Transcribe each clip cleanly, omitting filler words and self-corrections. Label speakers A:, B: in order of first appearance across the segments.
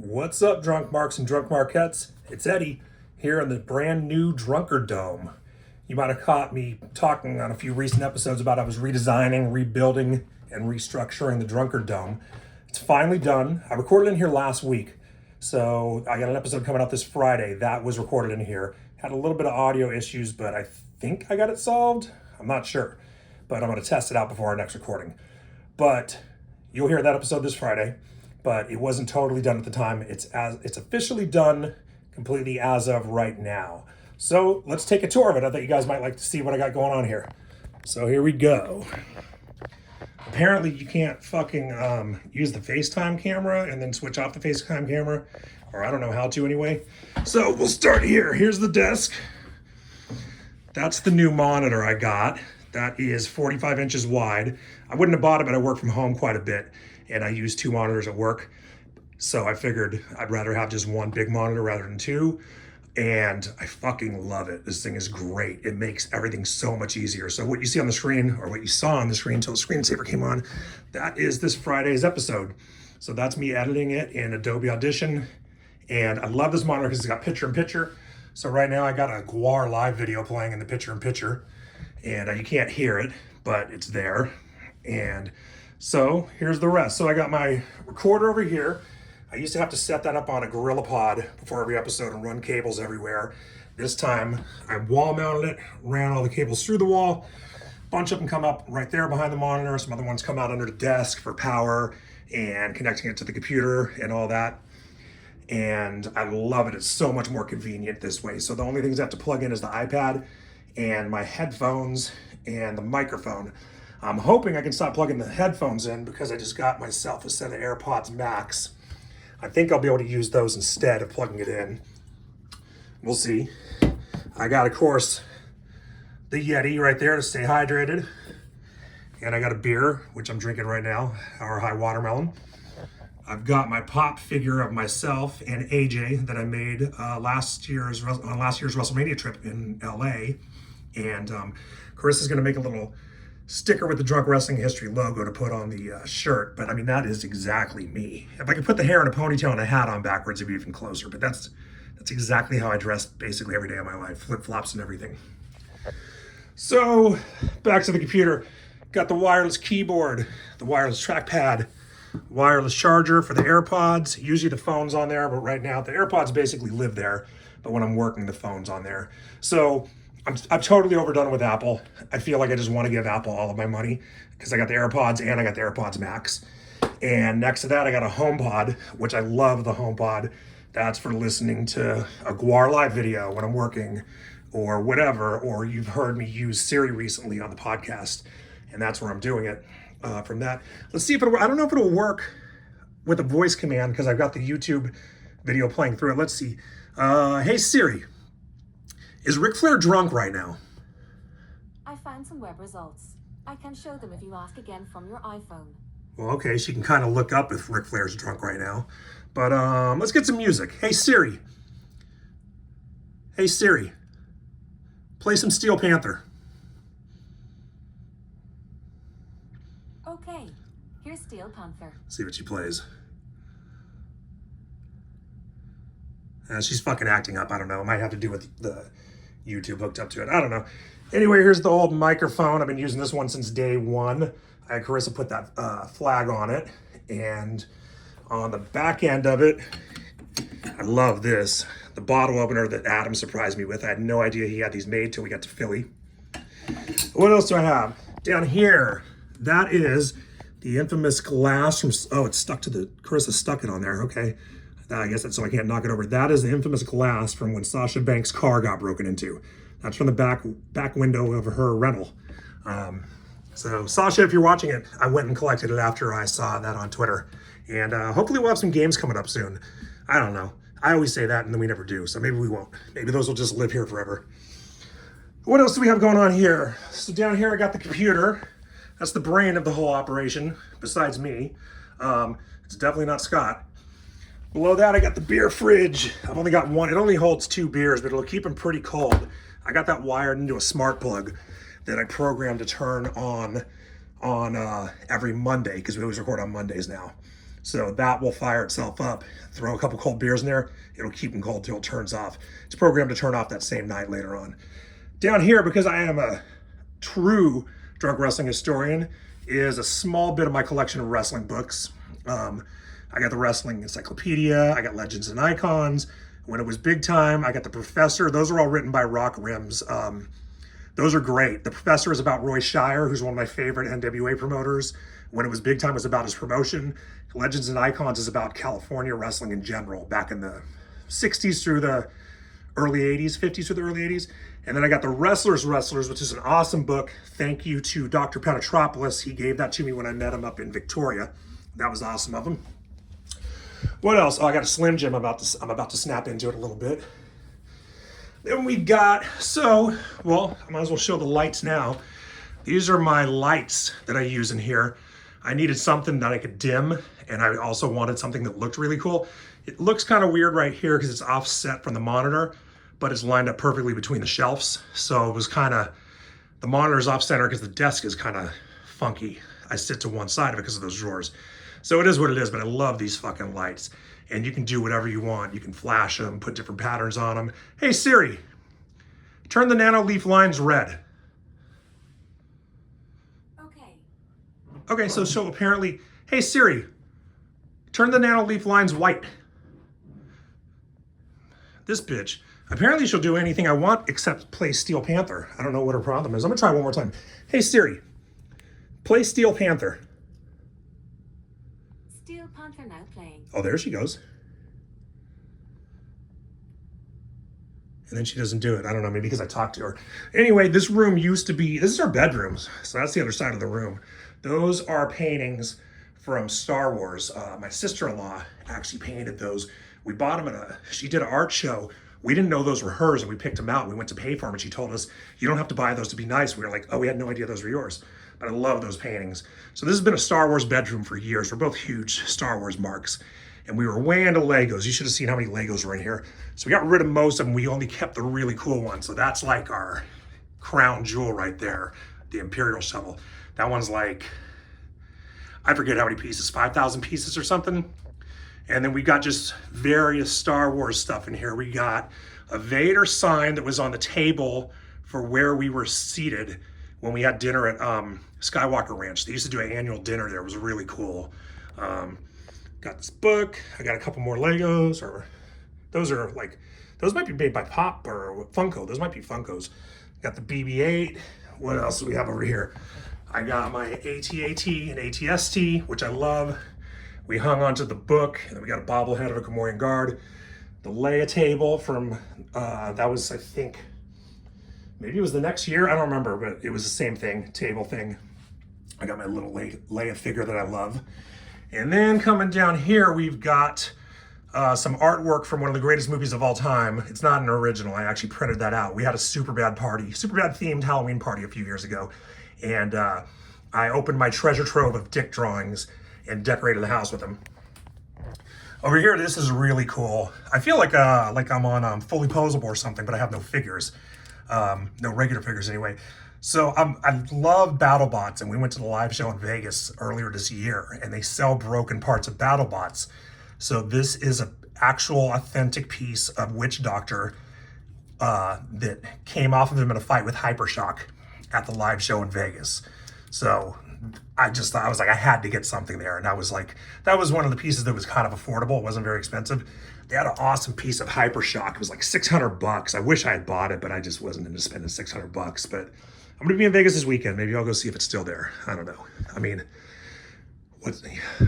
A: What's up, drunk marks and drunk marquettes? It's Eddie here in the brand new Drunkard Dome. You might have caught me talking on a few recent episodes about I was redesigning, rebuilding, and restructuring the Drunkard Dome. It's finally done. I recorded in here last week, so I got an episode coming out this Friday that was recorded in here. Had a little bit of audio issues, but I think I got it solved. I'm not sure, but I'm going to test it out before our next recording. But you'll hear that episode this Friday. But it wasn't totally done at the time. It's officially done completely as of right now. So let's take a tour of it. I thought you guys might like to see what I got going on here. So here we go. Apparently you can't fucking use the FaceTime camera and then switch off the FaceTime camera, or I don't know how to anyway. So we'll start here. Here's the desk. That's the new monitor I got. That is 45 inches wide. I wouldn't have bought it, but I work from home quite a bit. And I use two monitors at work. So I figured I'd rather have just one big monitor rather than two. And I fucking love it. This thing is great. It makes everything so much easier. So what you see on the screen, or what you saw on the screen until the screensaver came on, that is this Friday's episode. So that's me editing it in Adobe Audition. And I love this monitor because it's got picture-in-picture. So right now I got a Guar live video playing in the picture-in-picture. And you can't hear it, but it's there. And so here's the rest. So I got my recorder over here. I used to have to set that up on a GorillaPod before every episode and run cables everywhere. This time I wall mounted it, ran all the cables through the wall. A bunch of them come up right there behind the monitor. Some other ones come out under the desk for power and connecting it to the computer and all that. And I love it. It's so much more convenient this way. So the only things I have to plug in is the iPad and my headphones and the microphone. I'm hoping I can stop plugging the headphones in because I just got myself a set of AirPods Max. I think I'll be able to use those instead of plugging it in. We'll see. I got, of course, the Yeti right there to stay hydrated. And I got a beer, which I'm drinking right now, our high watermelon. I've got my pop figure of myself and AJ that I made on last year's WrestleMania trip in LA. And Carissa's gonna make a little sticker with the Drunk Wrestling History logo to put on the shirt. But I mean, that is exactly me. If I could put the hair in a ponytail and a hat on backwards, it'd be even closer. But that's exactly how I dress basically every day of my life, flip-flops and everything. So back to the computer. Got the wireless keyboard, the wireless trackpad, wireless charger for the AirPods. Usually the phone's on there, but right now the AirPods basically live there. But when I'm working, the phone's on there. So I'm totally overdone with Apple. I feel like I just want to give Apple all of my money because I got the AirPods and I got the AirPods Max. And next to that, I got a HomePod, which I love the HomePod. That's for listening to a Guar live video when I'm working or whatever, or you've heard me use Siri recently on the podcast, and that's where I'm doing it from that. Let's see if it'll, I don't know if it'll work with a voice command because I've got the YouTube video playing through it. Let's see. Hey Siri. Is Ric Flair drunk right now?
B: I found some web results. I can show them if you ask again from your iPhone.
A: Well, okay, she can kind of look up if Ric Flair's drunk right now. But let's get some music. Hey Siri. Hey Siri. Play some Steel Panther.
B: Okay, here's Steel Panther.
A: See what she plays. She's fucking acting up. I don't know. It might have to do with the YouTube hooked up to it. I don't know. Anyway, here's the old microphone. I've been using this one since day one. I had Carissa put that flag on it. And on the back end of it, I love this. The bottle opener that Adam surprised me with. I had no idea he had these made till we got to Philly. What else do I have? Down here, that is the infamous glass from, oh, it's stuck to the, Carissa stuck it on there, okay. I guess that's so I can't knock it over. That is the infamous glass from when Sasha Banks' car got broken into. That's from the back window of her rental. So Sasha, if you're watching it, I went and collected it after I saw that on Twitter. And hopefully we'll have some games coming up soon. I don't know. I always say that and then we never do. So maybe we won't. Maybe those will just live here forever. What else do we have going on here? So down here I got the computer. That's the brain of the whole operation, besides me. It's definitely not Scott. Below that, I got the beer fridge. I've only got one. It only holds 2 beers, but it'll keep them pretty cold. I got that wired into a smart plug that I programmed to turn on every Monday because we always record on Mondays now. So that will fire itself up. Throw a couple cold beers in there. It'll keep them cold till it turns off. It's programmed to turn off that same night later on. Down here, because I am a true drunk wrestling historian, is a small bit of my collection of wrestling books. I got the Wrestling Encyclopedia. I got Legends and Icons. When it was big time, I got The Professor. Those are all written by Rock Rims. Those are great. The Professor is about Roy Shire, who's one of my favorite NWA promoters. When it was big time, it was about his promotion. Legends and Icons is about California wrestling in general, back in the 60s through the early 80s, 50s through the early 80s. And then I got the Wrestlers, which is an awesome book. Thank you to Dr. Penetropoulos. He gave that to me when I met him up in Victoria. That was awesome of him. What else? Oh, I got a Slim Jim. I'm about to snap into it a little bit. Then we got, I might as well show the lights now. These are my lights that I use in here. I needed something that I could dim, and I also wanted something that looked really cool. It looks kind of weird right here because it's offset from the monitor, but it's lined up perfectly between the shelves. So it was kind of, the monitor's off center because the desk is kind of funky. I sit to one side of it because of those drawers. So it is what it is, but I love these fucking lights. And you can do whatever you want. You can flash them, put different patterns on them. Hey Siri, turn the nano leaf lines red. Okay, so apparently, hey Siri, turn the nano leaf lines white. This bitch, apparently she'll do anything I want except play Steel Panther. I don't know what her problem is. I'm gonna try one more time. Hey Siri, play Steel Panther.
B: Steel Panther now playing.
A: Oh, there she goes. And then she doesn't do it. I don't know, maybe because I talked to her. Anyway, this room used to be, this is our bedrooms. So that's the other side of the room. Those are paintings from Star Wars. My sister-in-law actually painted those. We bought them she did an art show. We didn't know those were hers, and we picked them out. We went to pay for them, and she told us, you don't have to buy those to be nice. We were like, oh, we had no idea those were yours. But I love those paintings. So this has been a Star Wars bedroom for years. We're both huge Star Wars marks. And we were way into Legos. You should have seen how many Legos were in here. So we got rid of most of them. We only kept the really cool ones. So that's like our crown jewel right there, the Imperial shovel. That one's like, I forget how many pieces, 5,000 pieces or something. And then we got just various Star Wars stuff in here. We got a Vader sign that was on the table for where we were seated when we had dinner at Skywalker Ranch. They used to do an annual dinner there. It was really cool. Got this book. I got a couple more Legos, or those might be made by Pop or Funko. Those might be Funkos. Got the BB-8. What else do we have over here? I got my AT-AT and AT-ST, which I love. We hung onto the book, and then we got a bobblehead of a Gamorrean guard. The Leia table from, that was, I think, maybe it was the next year. I don't remember, but it was the same thing, table thing. I got my little Leia figure that I love. And then coming down here, we've got some artwork from one of the greatest movies of all time. It's not an original. I actually printed that out. We had a Superbad themed Halloween party a few years ago. And I opened my treasure trove of Dick drawings and decorated the house with them. Over here, this is really cool. I feel like I'm on Fully Posable or something, but I have no figures. No regular figures anyway. So I love BattleBots, and we went to the live show in Vegas earlier this year, and they sell broken parts of BattleBots. So this is an actual authentic piece of Witch Doctor that came off of him in a fight with Hypershock at the live show in Vegas. So I was like, I had to get something there. And I was like, that was one of the pieces that was kind of affordable. It wasn't very expensive. They had an awesome piece of Hypershock. It was like $600. I wish I had bought it, but I just wasn't into spending $600. But I'm going to be in Vegas this weekend. Maybe I'll go see if it's still there. I don't know. I mean,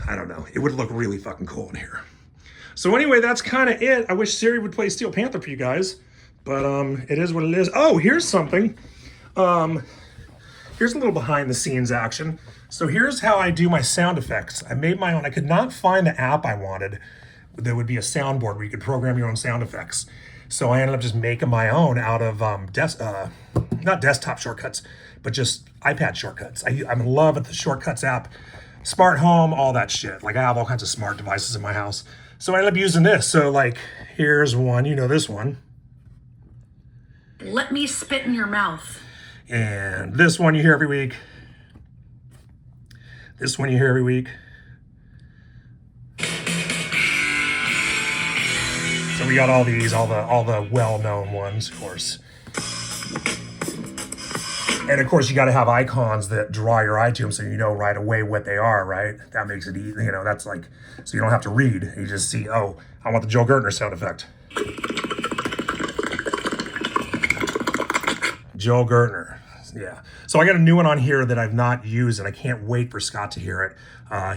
A: I don't know. It would look really fucking cool in here. So anyway, that's kind of it. I wish Siri would play Steel Panther for you guys, but it is what it is. Oh, here's something. Here's a little behind the scenes action. So here's how I do my sound effects. I made my own. I could not find the app I wanted. There would be a soundboard where you could program your own sound effects. So I ended up just making my own out of not desktop shortcuts, but just iPad shortcuts. I'm in love with the Shortcuts app, smart home, all that shit. Like I have all kinds of smart devices in my house. So I ended up using this. So like, here's one, you know this one.
C: Let me spit in your mouth.
A: And this one you hear every week. This one you hear every week. we got all these, all the well-known ones, of course. And of course, you got to have icons that draw your eye to them so you know right away what they are, right? That makes it easy, you know, that's like, so you don't have to read. You just see, oh, I want the Joel Gertner sound effect. Joel Gertner, yeah. So I got a new one on here that I've not used, and I can't wait for Scott to hear it.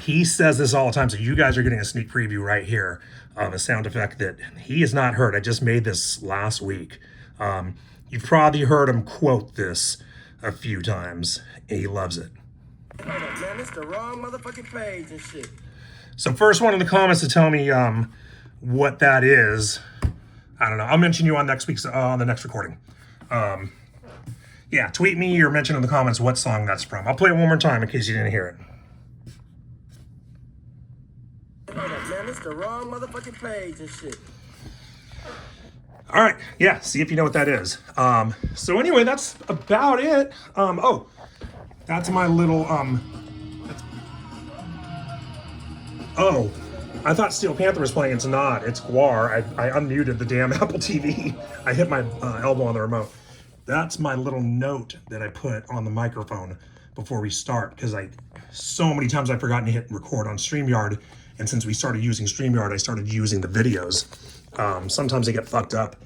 A: He says this all the time, so you guys are getting a sneak preview right here of a sound effect that he has not heard. I just made this last week. You've probably heard him quote this a few times, and he loves it.
D: Man, it's the wrong motherfucking page and shit.
A: So first one in the comments to tell me what that is. I don't know. I'll mention you on next week's on the next recording. Yeah, tweet me or mention in the comments what song that's from. I'll play it one more time in case you didn't hear it.
D: Man, it's the wrong motherfucking page and shit.
A: All right, yeah, see if you know what that is. So anyway, that's about it. Oh, that's my little, oh, I thought Steel Panther was playing. It's not, it's Guar. I unmuted the damn Apple TV. I hit my elbow on the remote. That's my little note that I put on the microphone before we start, because so many times I've forgotten to hit record on StreamYard, and since we started using StreamYard, I started using the videos. Sometimes they get fucked up.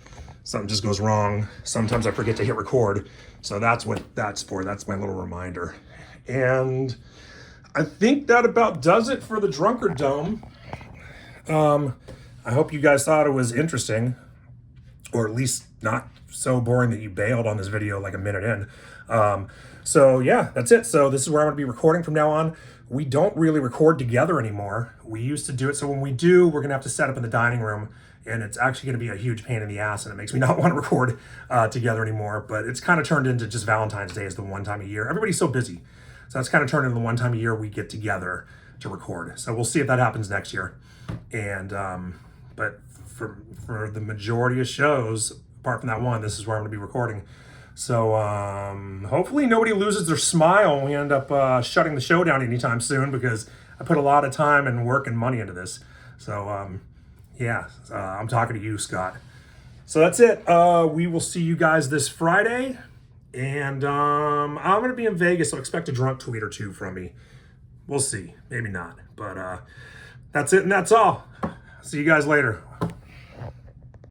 A: Something just goes wrong. Sometimes I forget to hit record. So that's what that's for. That's my little reminder. And I think that about does it for the Drunkard Dome. I hope you guys thought it was interesting, or at least not so boring that you bailed on this video like a minute in. So yeah, that's it. So this is where I'm gonna be recording from now on. We don't really record together anymore. We used to do it. So when we do, we're gonna have to set up in the dining room, and it's actually gonna be a huge pain in the ass, and it makes me not want to record together anymore. But it's kind of turned into just Valentine's Day as the one time a year. Everybody's so busy. So that's kind of turned into the one time a year we get together to record. So we'll see if that happens next year. And, but for the majority of shows, apart from that one, this is where I'm gonna be recording. So hopefully nobody loses their smile when we end up shutting the show down anytime soon, because I put a lot of time and work and money into this. So yeah, I'm talking to you, Scott. So that's it. We will see you guys this Friday. And I'm going to be in Vegas, so expect a drunk tweet or two from me. We'll see. Maybe not. But that's it, and that's all. See you guys later.